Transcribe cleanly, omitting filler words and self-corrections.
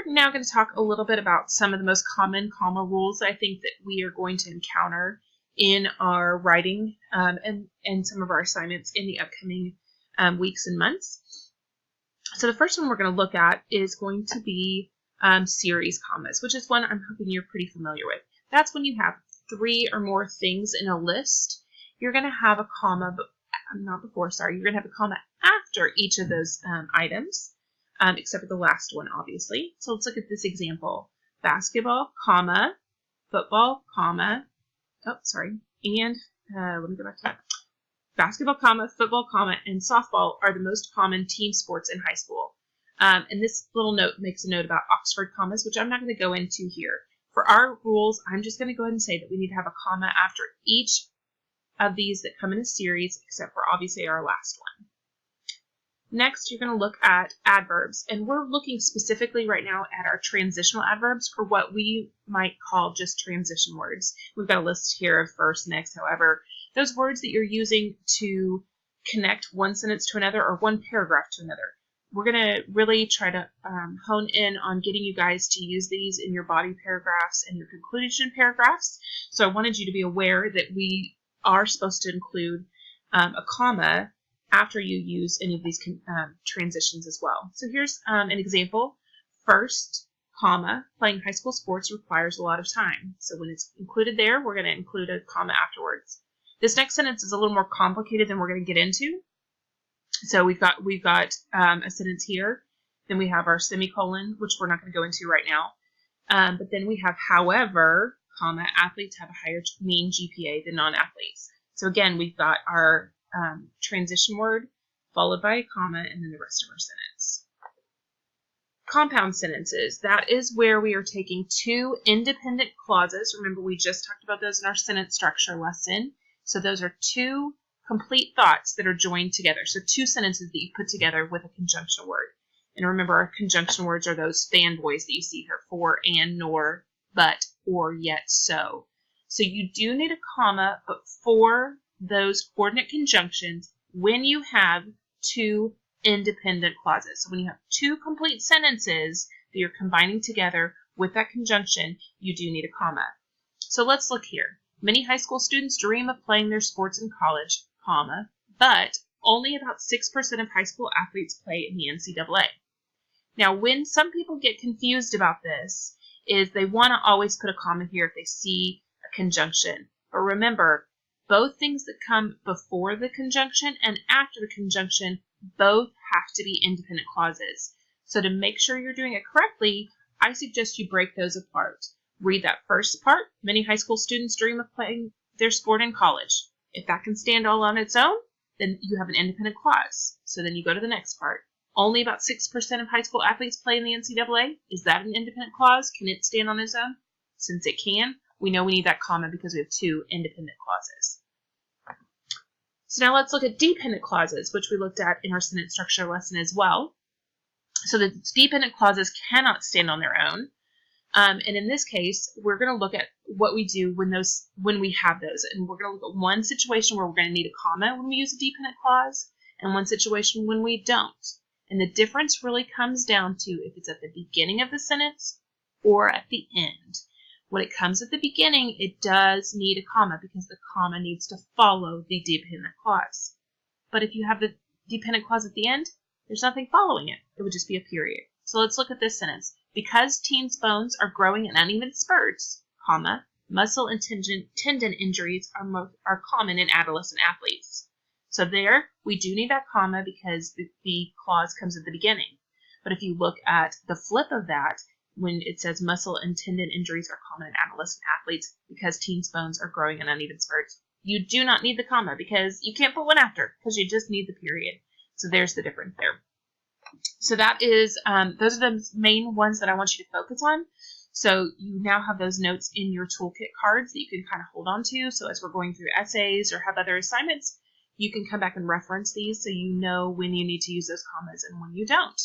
we're now going to talk a little bit about some of the most common comma rules I think that we are going to encounter in our writing and some of our assignments in the upcoming weeks and months. So the first one we're going to look at is going to be series commas, which is one I'm hoping you're pretty familiar with. That's when you have 3 or more things in a list. You're going to have a comma, you're going to have a comma after each of those items, except for the last one, obviously. So let's look at this example. Basketball, comma, football, comma, and let me go back to that. Basketball, comma, football, comma, and softball are the most common team sports in high school. And this little note makes a note about Oxford commas, which I'm not going to go into here. For our rules, I'm just going to go ahead and say that we need to have a comma after each of these that come in a series, except for obviously our last one. Next, you're going to look at adverbs, and we're looking specifically right now at our transitional adverbs, or what we might call just transition words. We've got a list here of first, next, however. Those words that you're using to connect one sentence to another or one paragraph to another. We're going to really try to hone in on getting you guys to use these in your body paragraphs and your conclusion paragraphs. So I wanted you to be aware that we are supposed to include a comma after you use any of these transitions as well. So here's an example. First, comma, playing high school sports requires a lot of time. So when it's included there, we're going to include a comma afterwards. This next sentence is a little more complicated than we're going to get into. So we've got a sentence here. Then we have our semicolon, which we're not going to go into right now. But then we have, however, comma, athletes have a higher mean GPA than non-athletes. So again, we've got our transition word followed by a comma and then the rest of our sentence. Compound sentences. That is where we are taking 2 independent clauses. Remember, we just talked about those in our sentence structure lesson. So those are 2 complete thoughts that are joined together. So 2 sentences that you put together with a conjunction word. And remember, our conjunction words are those fanboys that you see here: for, and, nor, but, or, yet, so. So you do need a comma, but for those coordinate conjunctions when you have 2 independent clauses. So when you have 2 complete sentences that you're combining together with that conjunction, you do need a comma. So let's look here. Many high school students dream of playing their sports in college, comma, but only about 6% of high school athletes play in the NCAA. Now, when some people get confused about this, is they want to always put a comma here if they see a conjunction. But remember, both things that come before the conjunction and after the conjunction both have to be independent clauses. So to make sure you're doing it correctly, I suggest you break those apart. Read that first part. Many high school students dream of playing their sport in college. If that can stand all on its own, then you have an independent clause. So then you go to the next part. Only about 6% of high school athletes play in the NCAA. Is that an independent clause? Can it stand on its own? Since it can, we know we need that comma because we have 2 independent clauses. So now let's look at dependent clauses, which we looked at in our sentence structure lesson as well. So the dependent clauses cannot stand on their own. And in this case, we're going to look at what we do when we have those. And we're going to look at one situation where we're going to need a comma when we use a dependent clause, and one situation when we don't. And the difference really comes down to if it's at the beginning of the sentence or at the end. When it comes at the beginning, it does need a comma because the comma needs to follow the dependent clause. But if you have the dependent clause at the end, there's nothing following it. It would just be a period. So let's look at this sentence. Because teens' bones are growing in uneven spurts, comma, muscle and tendon injuries are common in adolescent athletes. So there, we do need that comma because the clause comes at the beginning. But if you look at the flip of that, when it says muscle and tendon injuries are common in adolescent athletes because teens' bones are growing in uneven spurts, you do not need the comma because you can't put one after because you just need the period. So there's the difference there. So that is, those are the main ones that I want you to focus on. So you now have those notes in your toolkit cards that you can kind of hold on to. So as we're going through essays or have other assignments, you can come back and reference these so you know when you need to use those commas and when you don't.